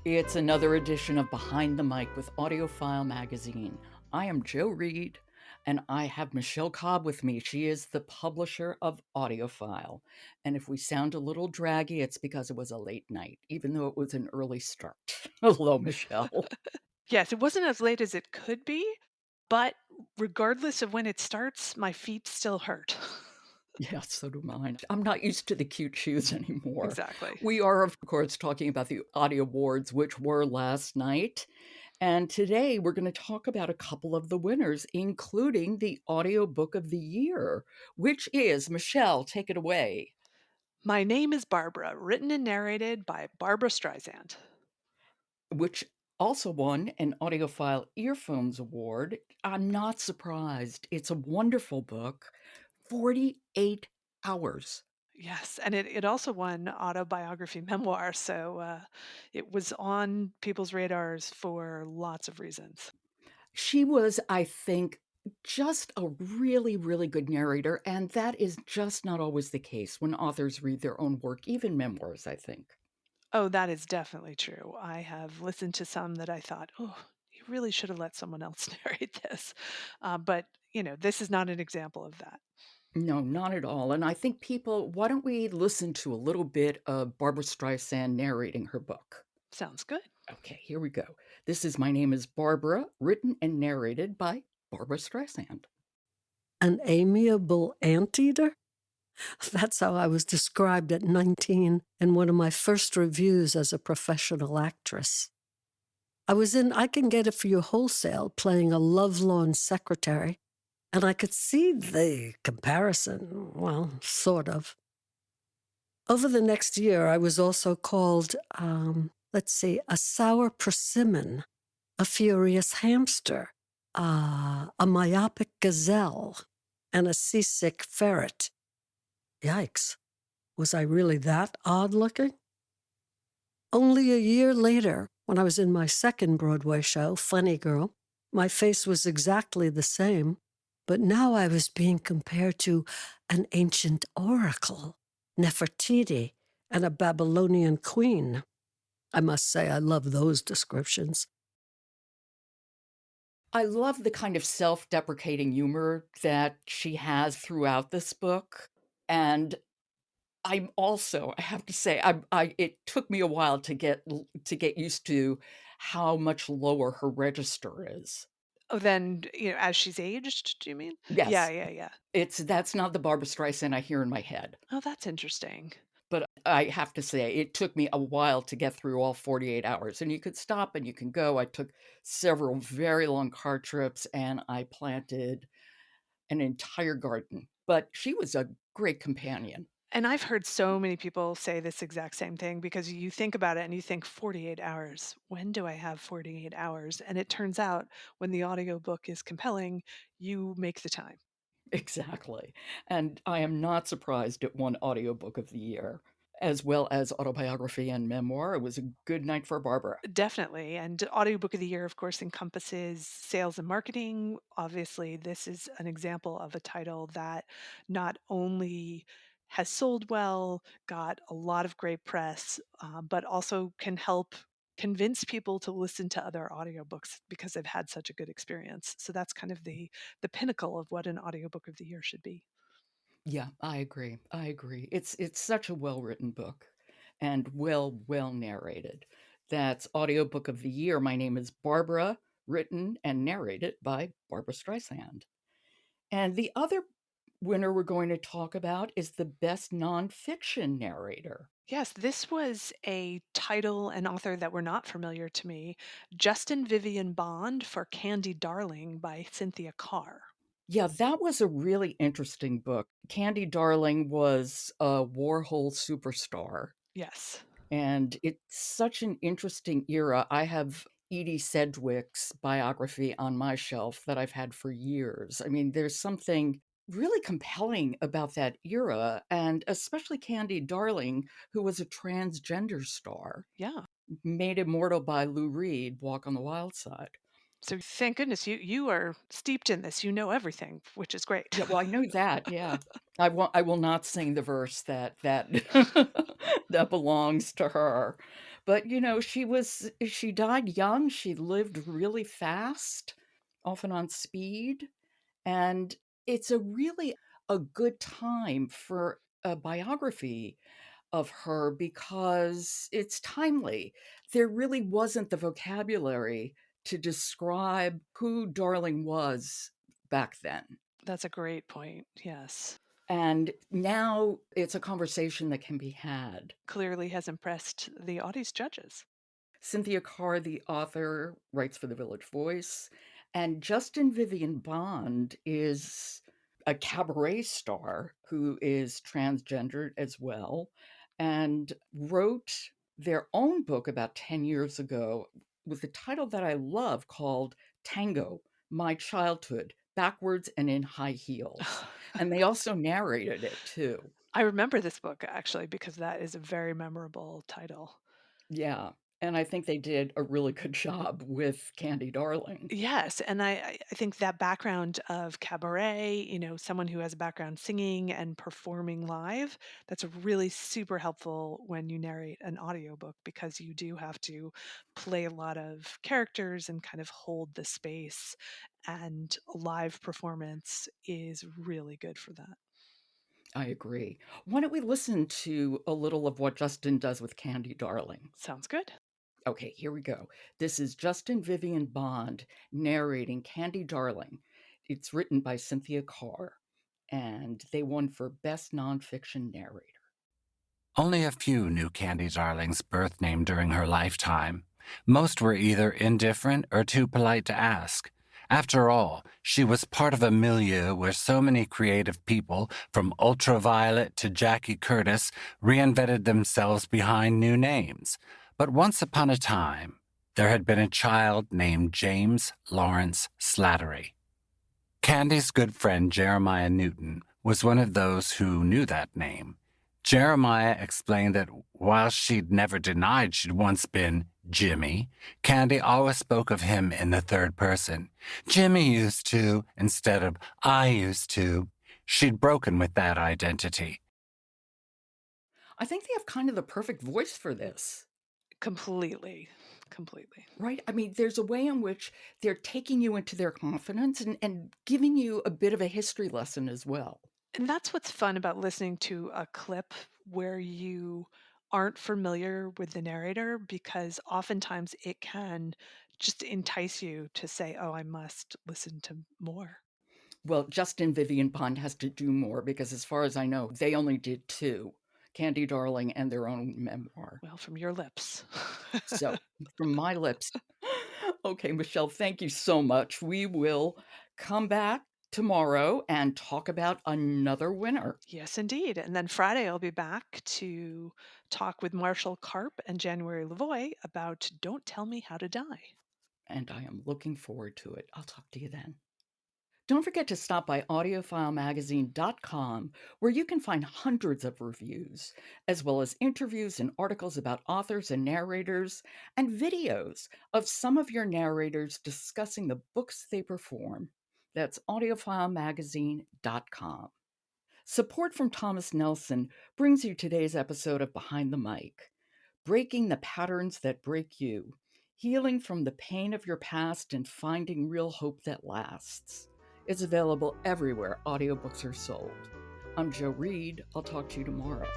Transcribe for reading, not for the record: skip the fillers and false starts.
It's another edition of Behind the Mic with Audiophile Magazine. I am Joe Reed, and I have Michelle Cobb with me. She is the publisher of Audiophile. And if we sound a little draggy, it's because it was a late night, even though it was an early start. Hello, Michelle. Yes, it wasn't as late as it could be, but regardless of when it starts, my feet still hurt. Yeah, so do mine. I'm not used to the cute shoes anymore. Exactly. We are, of course, talking about the Audie Awards, which were last night. And today we're going to talk about a couple of the winners, including the audiobook of the year, which is Michelle, take it away, My Name is Barbara, written and narrated by Barbara Streisand. which also won an Audiophile Earphones Award. I'm not surprised. It's a wonderful book, 48 hours. Yes, and it also won autobiography memoir, so it was on people's radars for lots of reasons. She was, I think, just a really, really good narrator, and that is just not always the case when authors read their own work, even memoirs, I think. Oh, that is definitely true. I have listened to some that I thought, oh, you really should have let someone else narrate this. But, this is not an example of that. No, not at all, and I think people why don't we listen to a little bit of Barbara Streisand narrating her book? Sounds good. Okay, here we go. This is My Name is Barbara, written and narrated by Barbara Streisand. An amiable anteater? That's how I was described at 19 in one of my first reviews as a professional actress. I was in I Can Get It For You Wholesale playing a lovelorn secretary, and I could see the comparison, well, sort of. Over the next year, I was also called, a sour persimmon, a furious hamster, a myopic gazelle, and a seasick ferret. Yikes. Was I really that odd looking? Only a year later, when I was in my second Broadway show, Funny Girl, my face was exactly the same, but now I was being compared to an ancient oracle, Nefertiti, and a Babylonian queen. I must say I love those descriptions. I love the kind of self-deprecating humor that she has throughout this book, and I'm also I have to say, I it took me a while to get used to how much lower her register is. Oh, then, as she's aged, do you mean? Yeah, Yes, yeah, yeah. that's not the Barbara Streisand I hear in my head, Oh, that's interesting. but I have to say it took me a while to get through all 48 hours, and you could stop and you can go. I took several very long car trips, and I planted an entire garden, but she was a great companion. And I've heard so many people say this exact same thing because you think about it and you think 48 hours. When do I have 48 hours? And it turns out when the audiobook is compelling, you make the time. Exactly, and I am not surprised it won Audiobook of the Year, as well as autobiography and memoir. It was a good night for Barbara. Definitely. And audiobook of the year, of course, encompasses sales and marketing. Obviously, this is an example of a title that not only has sold well, got a lot of great press, but also can help convince people to listen to other audiobooks because they've had such a good experience. So that's kind of the pinnacle of what an audiobook of the year should be. Yeah, I agree, I agree. It's such a well-written book and well narrated. That's Audiobook of the Year. My Name is Barbara, written and narrated by Barbara Streisand. And the other winner we're going to talk about is the Best Nonfiction Narrator. Yes, this was a title and author that were not familiar to me. Justin Vivian Bond for Candy Darling by Cynthia Carr. Yeah, that was a really interesting book. Candy Darling was a Warhol superstar, Yes. and it's such an interesting era. I have Edie Sedgwick's biography on my shelf that I've had for years. I mean, there's something really compelling about that era, and especially Candy Darling, who was a transgender star, Yeah. made immortal by Lou Reed, Walk on the Wild Side. So thank goodness you are steeped in this. You know everything, which is great. Yeah, well, I know that, yeah. I will not sing the verse that that belongs to her. But, she died young, she lived really fast, often on speed, and it's a good time for a biography of her because it's timely. There really wasn't the vocabulary to describe who Darling was back then. That's a great point. Yes. And now it's a conversation that can be had. Clearly has impressed the Audie's judges. Cynthia Carr, the author, writes for The Village Voice, and Justin Vivian Bond is a cabaret star who is transgendered as well and wrote their own book about 10 years ago with a title that I love called Tango, My Childhood, Backwards and in High Heels. And they also narrated it too. I remember this book actually because that is a very memorable title. Yeah, and I think they did a really good job with Candy Darling. Yes, and I think that background of cabaret, someone who has a background singing and performing live, that's really super helpful when you narrate an audiobook because you do have to play a lot of characters and kind of hold the space, and a live performance is really good for that. I agree. Why don't we listen to a little of what Justin does with Candy Darling? Sounds good. Okay, here we go. This is Justin Vivian Bond narrating Candy Darling. It's written by Cynthia Carr, and they won for Best Nonfiction Narrator. Only a few knew Candy Darling's birth name during her lifetime. Most were either indifferent or too polite to ask. After all, she was part of a milieu where so many creative people, from Ultraviolet to Jackie Curtis, reinvented themselves behind new names. But once upon a time, there had been a child named James Lawrence Slattery. Candy's good friend Jeremiah Newton was one of those who knew that name. Jeremiah explained that while she'd never denied she'd once been Jimmy, Candy always spoke of him in the third person. Jimmy used to, instead of I used to. She'd broken with that identity. I think they have kind of the perfect voice for this, Completely. Completely. right? I mean, there's a way in which they're taking you into their confidence and giving you a bit of a history lesson as well. And that's what's fun about listening to a clip where you aren't familiar with the narrator because oftentimes it can just entice you to say, "Oh, I must listen to more." Well, Justin Vivian Bond has to do more because, as far as I know, they only did two, Candy Darling and their own memoir. Well, from your lips. So, from my lips. Okay, Michelle, thank you so much. We will come back tomorrow and talk about another winner. Yes, indeed. And then Friday, I'll be back to talk with Marshall Karp and January Lavoie about Don't Tell Me How to Die. And I am looking forward to it. I'll talk to you then. Don't forget to stop by audiofilemagazine.com, where you can find hundreds of reviews, as well as interviews and articles about authors and narrators, and videos of some of your narrators discussing the books they perform. That's audiofilemagazine.com. Support from Thomas Nelson brings you today's episode of Behind the Mic, breaking the patterns that break you, healing from the pain of your past, and finding real hope that lasts. It's available everywhere audiobooks are sold. I'm Jo Reed. I'll talk to you tomorrow.